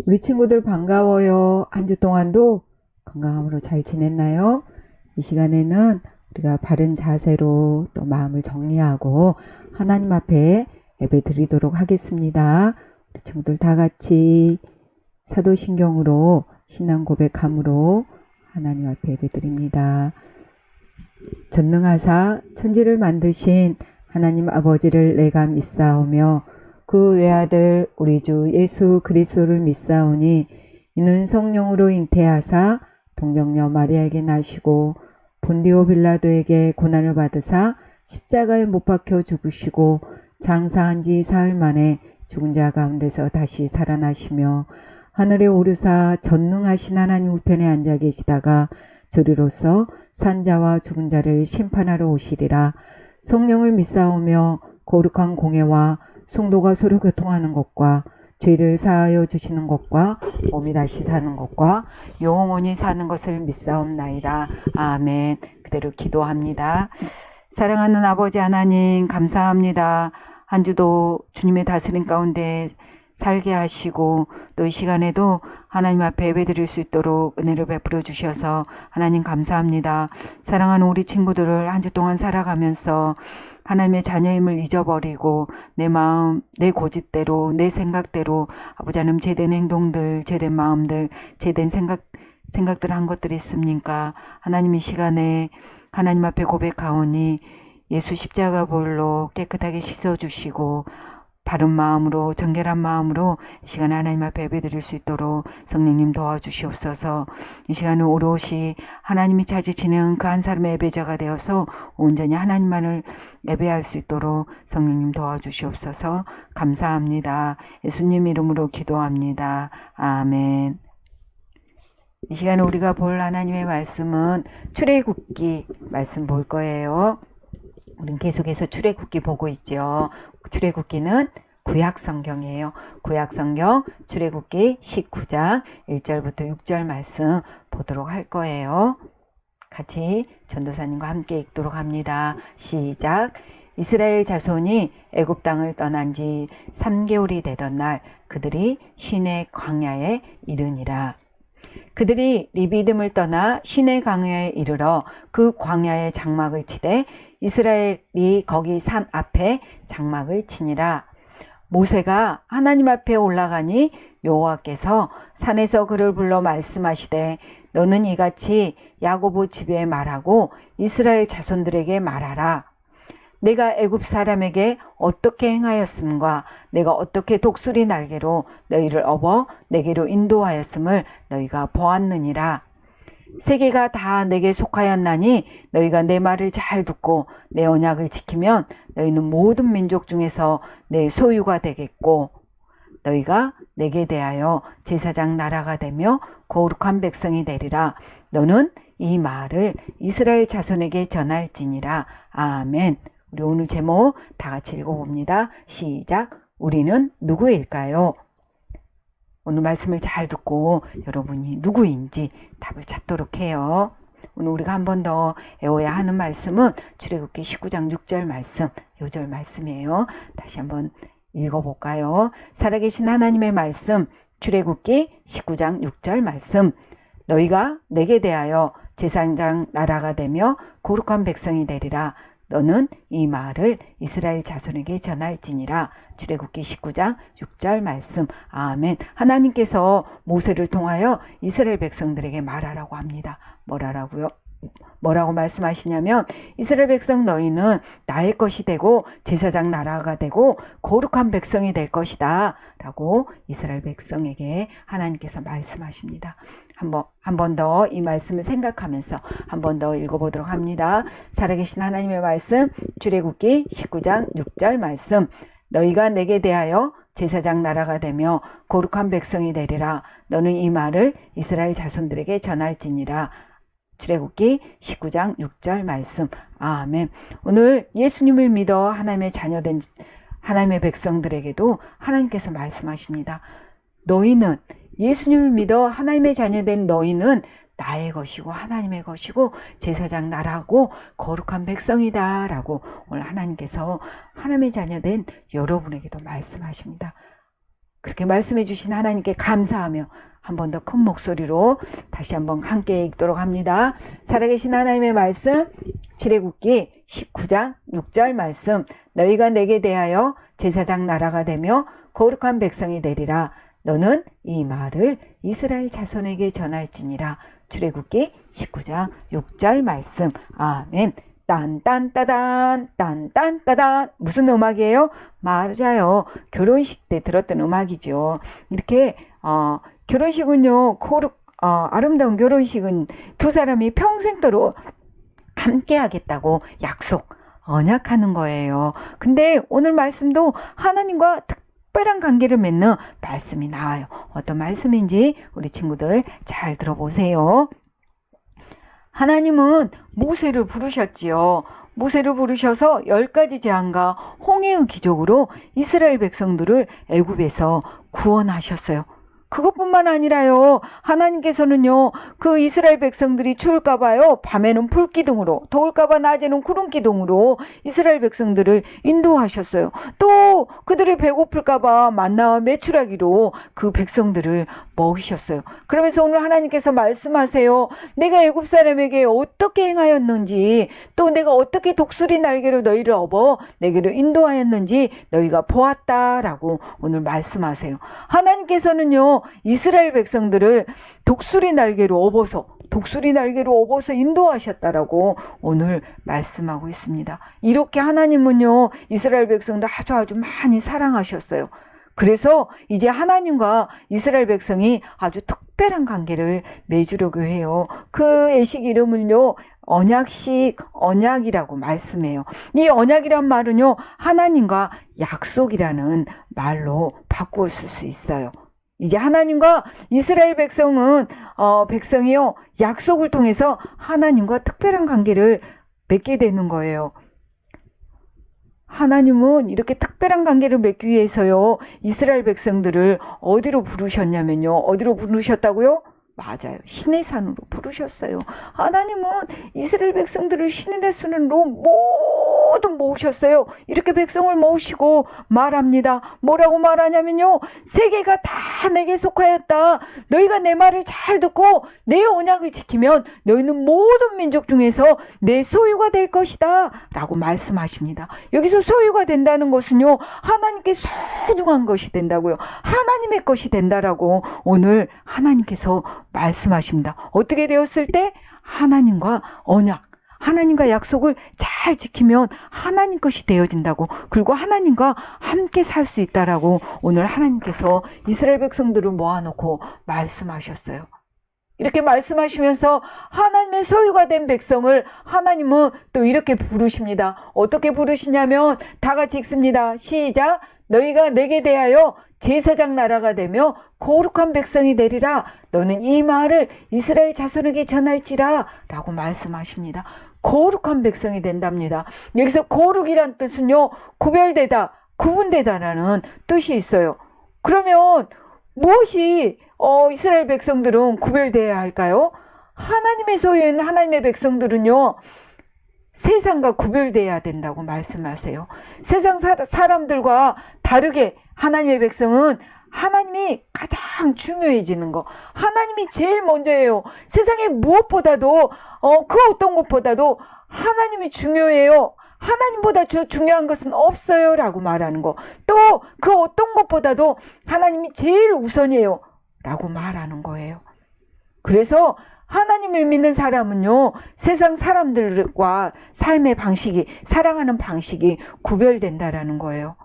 우리 친구들 반가워요. 한 주 동안도 건강함으로 잘 지냈나요? 이 시간에는 우리가 바른 자세로 또 마음을 정리하고 하나님 앞에 예배 드리도록 하겠습니다. 우리 친구들 다 같이 사도신경으로 신앙 고백함으로 하나님 앞에 예배 드립니다. 전능하사 천지를 만드신 하나님 아버지를 내가 믿사오며 그 외아들 우리 주 예수 그리스도를 믿사오니 이는 성령으로 잉태하사 동정녀 마리아에게 나시고 본디오 빌라도에게 고난을 받으사 십자가에 못 박혀 죽으시고 장사한 지 사흘 만에 죽은 자 가운데서 다시 살아나시며 하늘에 오르사 전능하신 하나님 우편에 앉아 계시다가 저리로서 산자와 죽은 자를 심판하러 오시리라. 성령을 믿사오며 거룩한 공회와 성도가 서로 교통하는 것과 죄를 사하여 주시는 것과 몸이 다시 사는 것과 영원히 사는 것을 믿사옵나이다. 아멘. 그대로 기도합니다. 사랑하는 아버지 하나님 감사합니다. 한 주도 주님의 다스림 가운데 살게 하시고 또 이 시간에도 하나님 앞에 예배드릴 수 있도록 은혜를 베풀어 주셔서 하나님 감사합니다. 사랑하는 우리 친구들을 한 주 동안 살아가면서 하나님의 자녀임을 잊어버리고 내 마음, 내 고집대로, 내 생각대로 아버지 하나님 제된 행동들, 제된 마음들, 제된 생각들 한 것들이 있습니까? 하나님 이 시간에 하나님 앞에 고백하오니 예수 십자가 보혈로 깨끗하게 씻어주시고 바른 마음으로 정결한 마음으로 이 시간에 하나님 앞에 예배드릴 수 있도록 성령님 도와주시옵소서. 이 시간에 오롯이 하나님이 찾으시는 그 한 사람의 예배자가 되어서 온전히 하나님만을 예배할 수 있도록 성령님 도와주시옵소서. 감사합니다. 예수님 이름으로 기도합니다. 아멘. 이 시간에 우리가 볼 하나님의 말씀은 출애굽기 말씀 볼 거예요. 우린 계속해서 출애굽기 보고 있죠. 출애굽기는 구약 성경이에요. 구약 성경 출애굽기 19장 1절부터 6절 말씀 보도록 할 거예요. 같이 전도사님과 함께 읽도록 합니다. 시작. 이스라엘 자손이 애굽 땅을 떠난 지 3개월이 되던 날 그들이 시내 광야에 이르니라. 그들이 리비딤을 떠나 시내 광야에 이르러 그 광야에 장막을 치되 이스라엘이 거기 산 앞에 장막을 치니라. 모세가 하나님 앞에 올라가니 여호와께서 산에서 그를 불러 말씀하시되 너는 이같이 야고보 집에 말하고 이스라엘 자손들에게 말하라. 내가 애굽 사람에게 어떻게 행하였음과 내가 어떻게 독수리 날개로 너희를 업어 내게로 인도하였음을 너희가 보았느니라. 세계가 다 내게 속하였나니 너희가 내 말을 잘 듣고 내 언약을 지키면 너희는 모든 민족 중에서 내 소유가 되겠고 너희가 내게 대하여 제사장 나라가 되며 거룩한 백성이 되리라. 너는 이 말을 이스라엘 자손에게 전할지니라. 아멘. 우리 오늘 제목 다 같이 읽어봅니다. 시작. 우리는 누구일까요? 오늘 말씀을 잘 듣고 여러분이 누구인지 답을 찾도록 해요. 오늘 우리가 한 번 더 외워야 하는 말씀은 출애굽기 19장 6절 말씀, 요절 말씀이에요. 다시 한번 읽어볼까요? 살아계신 하나님의 말씀, 출애굽기 19장 6절 말씀. 너희가 내게 대하여 제사장 나라가 되며 거룩한 백성이 되리라. 너는 이 말을 이스라엘 자손에게 전할지니라. 출애굽기 19장 6절 말씀. 아멘. 하나님께서 모세를 통하여 이스라엘 백성들에게 말하라고 합니다. 뭐라고 말씀하시냐면 이스라엘 백성 너희는 나의 것이 되고 제사장 나라가 되고 거룩한 백성이 될 것이다 라고 이스라엘 백성에게 하나님께서 말씀하십니다. 한 번 더 이 말씀을 생각하면서 한 번 더 읽어보도록 합니다. 살아계신 하나님의 말씀 출애굽기 19장 6절 말씀. 너희가 내게 대하여 제사장 나라가 되며 거룩한 백성이 되리라. 너는 이 말을 이스라엘 자손들에게 전할지니라. 출애굽기 19장 6절 말씀. 아멘. 오늘 예수님을 믿어 하나님의 자녀된 하나님의 백성들에게도 하나님께서 말씀하십니다. 너희는 예수님을 믿어 하나님의 자녀된 너희는 나의 것이고 하나님의 것이고 제사장 나라고 거룩한 백성이다 라고 오늘 하나님께서 하나님의 자녀된 여러분에게도 말씀하십니다. 그렇게 말씀해 주신 하나님께 감사하며 한 번 더 큰 목소리로 다시 한번 함께 읽도록 합니다. 살아계신 하나님의 말씀 출애굽기 19장 6절 말씀. 너희가 내게 대하여 제사장 나라가 되며 거룩한 백성이 되리라. 너는 이 말을 이스라엘 자손에게 전할지니라. 출애굽기 19장 6절 말씀. 아멘. 딴딴따단 딴딴따단. 무슨 음악이에요? 맞아요. 결혼식 때 들었던 음악이죠. 이렇게 결혼식은요, 아름다운 결혼식은 두 사람이 평생도록 함께 하겠다고 약속, 언약하는 거예요. 근데 오늘 말씀도 하나님과 특별한 관계를 맺는 말씀이 나와요. 어떤 말씀인지 우리 친구들 잘 들어보세요. 하나님은 모세를 부르셨지요. 모세를 부르셔서 10가지 재앙과 홍해의 기적으로 이스라엘 백성들을 애굽에서 구원하셨어요. 그것뿐만 아니라요. 하나님께서는요. 그 이스라엘 백성들이 추울까 봐요. 밤에는 불기둥으로, 더울까 봐 낮에는 구름기둥으로 이스라엘 백성들을 인도하셨어요. 또 그들이 배고플까 봐 만나와 메추라기로 그 백성들을 먹이셨어요. 그러면서 오늘 하나님께서 말씀하세요. 내가 애굽 사람에게 어떻게 행하였는지, 또 내가 어떻게 독수리 날개로 너희를 업어 내게로 인도하였는지 너희가 보았다라고 오늘 말씀하세요. 하나님께서는요. 이스라엘 백성들을 독수리 날개로 업어서 인도하셨다라고 오늘 말씀하고 있습니다. 이렇게 하나님은요. 이스라엘 백성들 아주 많이 사랑하셨어요. 그래서 이제 하나님과 이스라엘 백성이 아주 특별한 관계를 맺으려고 해요. 그 애식 이름을요. 언약이라고 말씀해요. 이 언약이란 말은요. 하나님과 약속이라는 말로 바꾸어 쓸 수 있어요. 이제 하나님과 이스라엘 백성이요, 약속을 통해서 하나님과 특별한 관계를 맺게 되는 거예요. 하나님은 이렇게 특별한 관계를 맺기 위해서요, 이스라엘 백성들을 어디로 부르셨냐면요, 어디로 부르셨다고요? 맞아요. 신의 산으로 부르셨어요. 하나님은 이스라엘 백성들을 신의 산으로 모두 모으셨어요. 이렇게 백성을 모으시고 말합니다. 뭐라고 말하냐면요. 세계가 다 내게 속하였다. 너희가 내 말을 잘 듣고 내 언약을 지키면 너희는 모든 민족 중에서 내 소유가 될 것이다. 라고 말씀하십니다. 여기서 소유가 된다는 것은요. 하나님께 소중한 것이 된다고요. 하나님의 것이 된다라고 오늘 하나님께서 말씀하십니다. 어떻게 되었을 때? 하나님과 언약, 하나님과 약속을 잘 지키면 하나님 것이 되어진다고, 그리고 하나님과 함께 살 수 있다라고 오늘 하나님께서 이스라엘 백성들을 모아놓고 말씀하셨어요. 이렇게 말씀하시면서 하나님의 소유가 된 백성을 하나님은 또 이렇게 부르십니다. 어떻게 부르시냐면 다 같이 읽습니다. 시작. 너희가 내게 대하여 제사장 나라가 되며 거룩한 백성이 되리라. 너는 이 말을 이스라엘 자손에게 전할지라. 라고 말씀하십니다. 거룩한 백성이 된답니다. 여기서 거룩이란 뜻은요. 구별되다, 구분되다라는 뜻이 있어요. 그러면 무엇이 이스라엘 백성들은 구별되어야 할까요? 하나님의 소유인 하나님의 백성들은요. 세상과 구별되어야 된다고 말씀하세요. 세상 사람들과 다르게 하나님의 백성은 하나님이 가장 중요해지는 거. 하나님이 제일 먼저예요. 세상에 무엇보다도 그 어떤 것보다도 하나님이 중요해요. 하나님보다 중요한 것은 없어요 라고 말하는 거. 또 그 어떤 것보다도 하나님이 제일 우선이에요 라고 말하는 거예요. 그래서 하나님을 믿는 사람은요, 세상 사람들과 삶의 방식이, 살아가는 방식이 구별된다라는 거예요.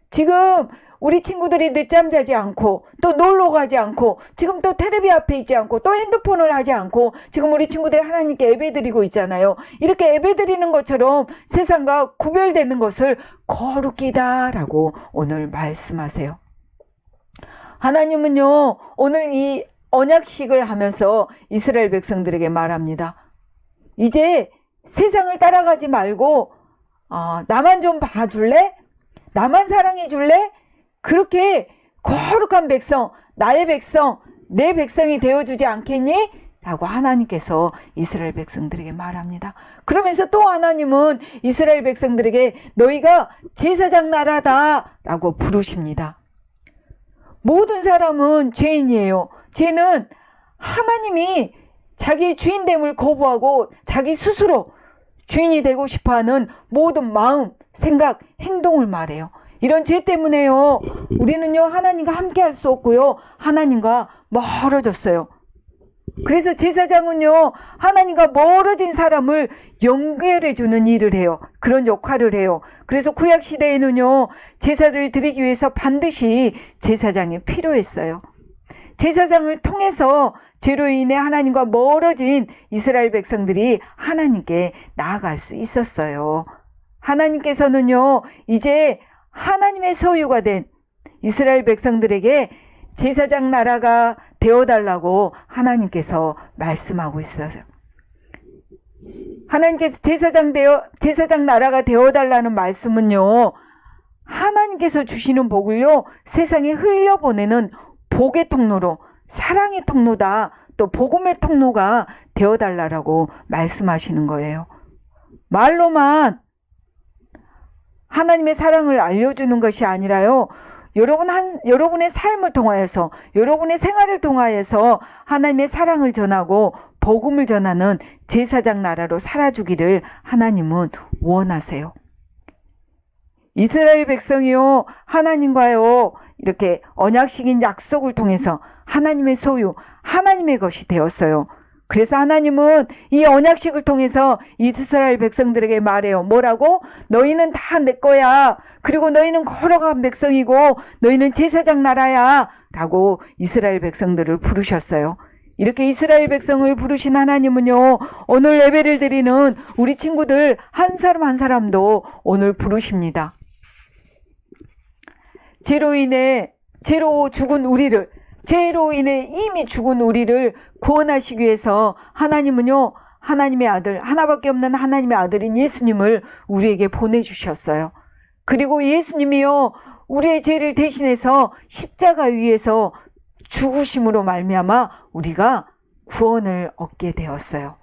지금 우리 친구들이 늦잠 자지 않고, 또 놀러 가지 않고, 지금 또 텔레비 앞에 있지 않고, 또 핸드폰을 하지 않고, 지금 우리 친구들이 하나님께 예배드리고 있잖아요. 이렇게 예배드리는 것처럼 세상과 구별되는 것을 거룩이다라고 오늘 말씀하세요. 하나님은요, 오늘 이 언약식을 하면서 이스라엘 백성들에게 말합니다. 이제 세상을 따라가지 말고 나만 좀 봐줄래? 나만 사랑해 줄래? 그렇게 거룩한 백성, 나의 백성, 내 백성이 되어주지 않겠니? 라고 하나님께서 이스라엘 백성들에게 말합니다. 그러면서 또 하나님은 이스라엘 백성들에게 너희가 제사장 나라다 라고 부르십니다. 모든 사람은 죄인이에요. 죄는 하나님이 자기 주인됨을 거부하고 자기 스스로 주인이 되고 싶어하는 모든 마음, 생각, 행동을 말해요. 이런 죄 때문에요. 우리는요, 하나님과 함께 할 수 없고요. 하나님과 멀어졌어요. 그래서 제사장은요, 하나님과 멀어진 사람을 연결해 주는 일을 해요. 그런 역할을 해요. 그래서 구약 시대에는요, 제사를 드리기 위해서 반드시 제사장이 필요했어요. 제사장을 통해서 죄로 인해 하나님과 멀어진 이스라엘 백성들이 하나님께 나아갈 수 있었어요. 하나님께서는요, 이제 하나님의 소유가 된 이스라엘 백성들에게 제사장 나라가 되어달라고 하나님께서 말씀하고 있어요. 하나님께서 제사장 나라가 되어달라는 말씀은요, 하나님께서 주시는 복을요, 세상에 흘려보내는 복의 통로로, 사랑의 통로다, 또 복음의 통로가 되어달라고 말씀하시는 거예요. 말로만 하나님의 사랑을 알려주는 것이 아니라요, 여러분의 삶을 통하여서, 여러분의 생활을 통하여서 하나님의 사랑을 전하고 복음을 전하는 제사장 나라로 살아주기를 하나님은 원하세요. 이스라엘 백성이요, 하나님과요, 이렇게 언약식인 약속을 통해서 하나님의 소유, 하나님의 것이 되었어요. 그래서 하나님은 이 언약식을 통해서 이스라엘 백성들에게 말해요. 뭐라고? 너희는 다 내 거야. 그리고 너희는 거룩한 백성이고 너희는 제사장 나라야. 라고 이스라엘 백성들을 부르셨어요. 이렇게 이스라엘 백성을 부르신 하나님은요, 오늘 예배를 드리는 우리 친구들 한 사람 한 사람도 오늘 부르십니다. 죄로 인해 이미 죽은 우리를 구원하시기 위해서 하나님은요, 하나님의 아들, 하나밖에 없는 하나님의 아들인 예수님을 우리에게 보내주셨어요. 그리고 예수님이요, 우리의 죄를 대신해서 십자가 위에서 죽으심으로 말미암아 우리가 구원을 얻게 되었어요.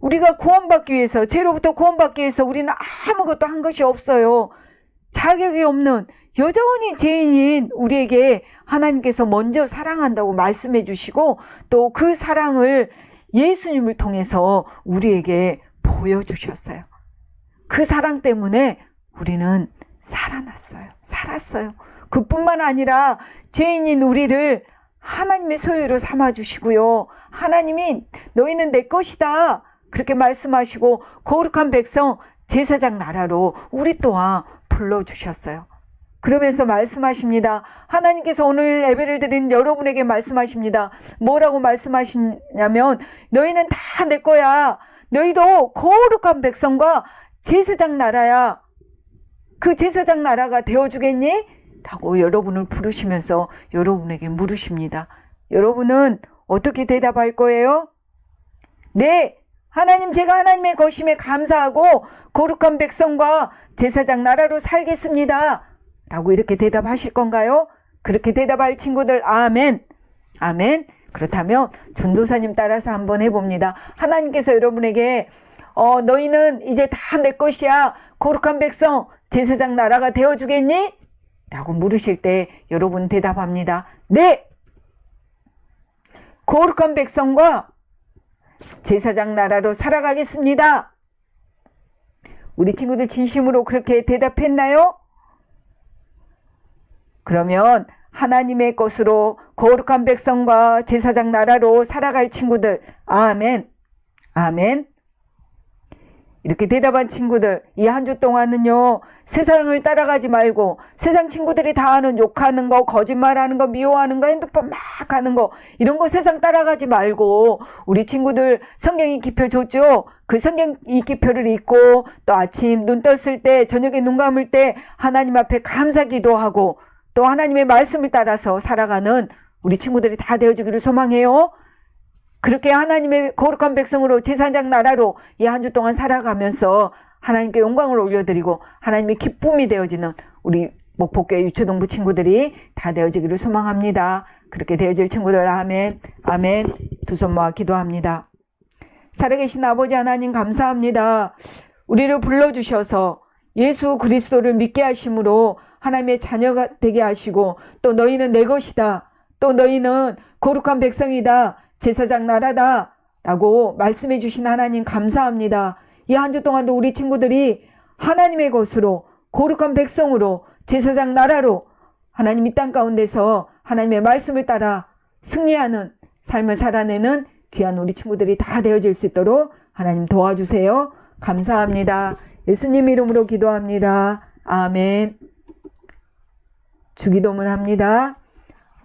우리가 구원받기 위해서, 죄로부터 구원받기 위해서 우리는 아무것도 한 것이 없어요. 자격이 없는 여전히 죄인인 우리에게 하나님께서 먼저 사랑한다고 말씀해 주시고 또 그 사랑을 예수님을 통해서 우리에게 보여주셨어요. 그 사랑 때문에 우리는 살았어요. 그뿐만 아니라 죄인인 우리를 하나님의 소유로 삼아주시고요. 하나님이 너희는 내 것이다. 그렇게 말씀하시고 거룩한 백성, 제사장 나라로 우리 또한 불러주셨어요. 그러면서 말씀하십니다. 하나님께서 오늘 예배를 드리는 여러분에게 말씀하십니다. 뭐라고 말씀하시냐면 너희는 다 내 거야. 너희도 거룩한 백성과 제사장 나라야. 그 제사장 나라가 되어주겠니? 라고 여러분을 부르시면서 여러분에게 물으십니다. 여러분은 어떻게 대답할 거예요? 네, 하나님, 제가 하나님의 것임에 감사하고 거룩한 백성과 제사장 나라로 살겠습니다. 라고 이렇게 대답하실 건가요? 그렇게 대답할 친구들, 아멘. 아멘. 그렇다면 전도사님 따라서 한번 해봅니다. 하나님께서 여러분에게 너희는 이제 다 내 것이야. 거룩한 백성, 제사장 나라가 되어주겠니? 라고 물으실 때 여러분 대답합니다. 네. 거룩한 백성과 제사장 나라로 살아가겠습니다. 우리 친구들 진심으로 그렇게 대답했나요? 그러면 하나님의 것으로 거룩한 백성과 제사장 나라로 살아갈 친구들, 아멘, 아멘. 이렇게 대답한 친구들, 이 한 주 동안은요, 세상을 따라가지 말고 세상 친구들이 다 하는 욕하는 거, 거짓말하는 거, 미워하는 거, 핸드폰 막 하는 거, 이런 거 세상 따라가지 말고 우리 친구들 성경 읽기표 줬죠? 그 성경 읽기표를 읽고 또 아침 눈 떴을 때, 저녁에 눈 감을 때 하나님 앞에 감사 기도하고 또 하나님의 말씀을 따라서 살아가는 우리 친구들이 다 되어지기를 소망해요. 그렇게 하나님의 거룩한 백성으로 제사장 나라로 이 한 주 동안 살아가면서 하나님께 영광을 올려드리고 하나님의 기쁨이 되어지는 우리 목포교회 유초동부 친구들이 다 되어지기를 소망합니다. 그렇게 되어질 친구들, 아멘, 아멘. 두 손 모아 기도합니다. 살아계신 아버지 하나님 감사합니다. 우리를 불러주셔서 예수 그리스도를 믿게 하심으로 하나님의 자녀가 되게 하시고 또 너희는 내 것이다. 또 너희는 거룩한 백성이다. 제사장 나라다. 라고 말씀해 주신 하나님 감사합니다. 이 한 주 동안도 우리 친구들이 하나님의 것으로 거룩한 백성으로 제사장 나라로 하나님 이 땅 가운데서 하나님의 말씀을 따라 승리하는 삶을 살아내는 귀한 우리 친구들이 다 되어질 수 있도록 하나님 도와주세요. 감사합니다. 예수님 이름으로 기도합니다. 아멘. 주기도문 합니다.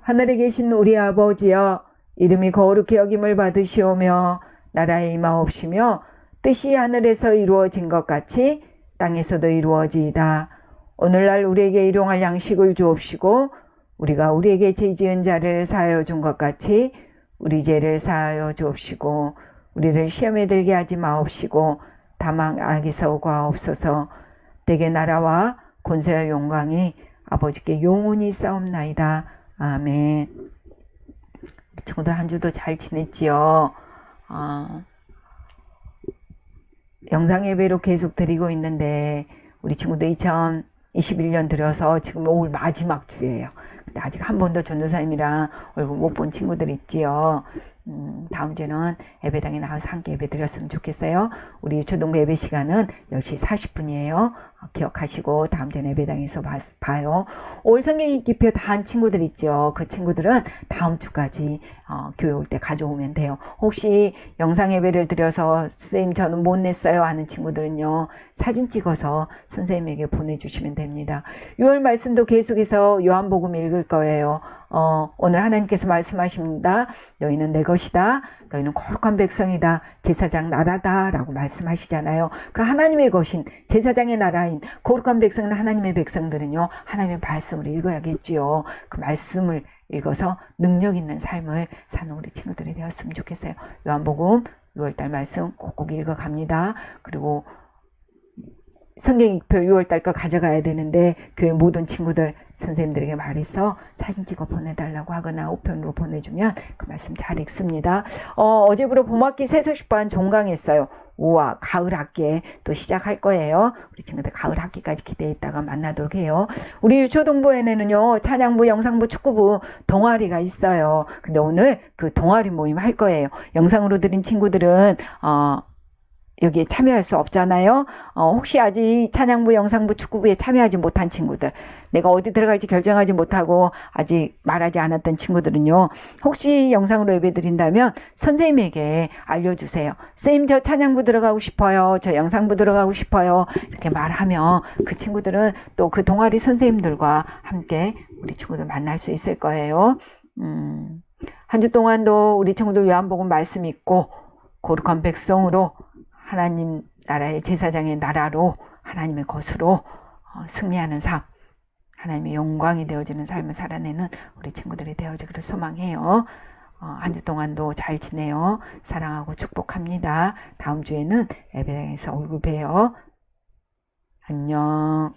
하늘에 계신 우리 아버지여, 이름이 거룩히 여김을 받으시오며 나라에 임하옵시며 뜻이 하늘에서 이루어진 것 같이 땅에서도 이루어지이다. 오늘날 우리에게 일용할 양식을 주옵시고 우리가 우리에게 죄 지은 자를 사하여 준 것 같이 우리 죄를 사하여 주옵시고 우리를 시험에 들게 하지 마옵시고 다만 악에서 구하옵소서. 대개 나라와 권세와 영광이 아버지께 영원히 있사옵나이다. 아멘. 우리 친구들 한 주도 잘 지냈지요? 영상 예배로 계속 드리고 있는데 우리 친구들 2021년 들어서 지금 올 마지막 주예요. 근데 아직 한 번도 전도사님이랑 얼굴 못 본 친구들 있지요. 다음 주에는 예배당에 나와서 함께 예배 드렸으면 좋겠어요. 우리 초등부 예배 시간은 10시 40분이에요. 기억하시고 다음 주에 예배당에서 봐요. 올 성경 읽기표 다 한 친구들 있죠. 그 친구들은 다음 주까지 교회 올 때 가져오면 돼요. 혹시 영상 예배를 드려서 선생님 저는 못 냈어요 하는 친구들은요, 사진 찍어서 선생님에게 보내주시면 됩니다. 6월 말씀도 계속해서 요한복음 읽을 거예요. 오늘 하나님께서 말씀하십니다. 너희는 내 것이다. 너희는 거룩한 백성이다. 제사장 나라다. 라고 말씀하시잖아요. 그 하나님의 것인 제사장의 나라인 거룩한 백성은 하나님의 백성들은요, 하나님의 말씀을 읽어야겠지요. 그 말씀을 읽어서 능력 있는 삶을 사는 우리 친구들이 되었으면 좋겠어요. 요한복음 6월달 말씀 꼭꼭 읽어갑니다. 그리고 성경익표 6월달 거 가져가야 되는데 교회 모든 친구들 선생님들에게 말해서 사진 찍어 보내달라고 하거나 우편으로 보내주면 그 말씀 잘 읽습니다. 어제부로 봄학기 새소식반 종강했어요. 우와, 가을 학기에 또 시작할 거예요. 우리 친구들 가을 학기까지 기대했다가 만나도록 해요. 우리 유초동부에는요, 찬양부, 영상부, 축구부 동아리가 있어요. 근데 오늘 그 동아리 모임 할 거예요. 영상으로 들은 친구들은 여기에 참여할 수 없잖아요. 혹시 아직 찬양부, 영상부, 축구부에 참여하지 못한 친구들, 내가 어디 들어갈지 결정하지 못하고 아직 말하지 않았던 친구들은요, 혹시 영상으로 예배드린다면 선생님에게 알려주세요. 선생님 저 찬양부 들어가고 싶어요. 저 영상부 들어가고 싶어요. 이렇게 말하면 그 친구들은 또 그 동아리 선생님들과 함께 우리 친구들 만날 수 있을 거예요. 한 주 동안도 우리 친구들 요한복음 말씀 읽고 거룩한 백성으로 하나님 나라의 제사장의 나라로 하나님의 것으로 승리하는 삶, 하나님의 영광이 되어지는 삶을 살아내는 우리 친구들이 되어지기를 소망해요. 한 주 동안도 잘 지내요. 사랑하고 축복합니다. 다음 주에는 예배당에서 얼굴 봬요. 안녕.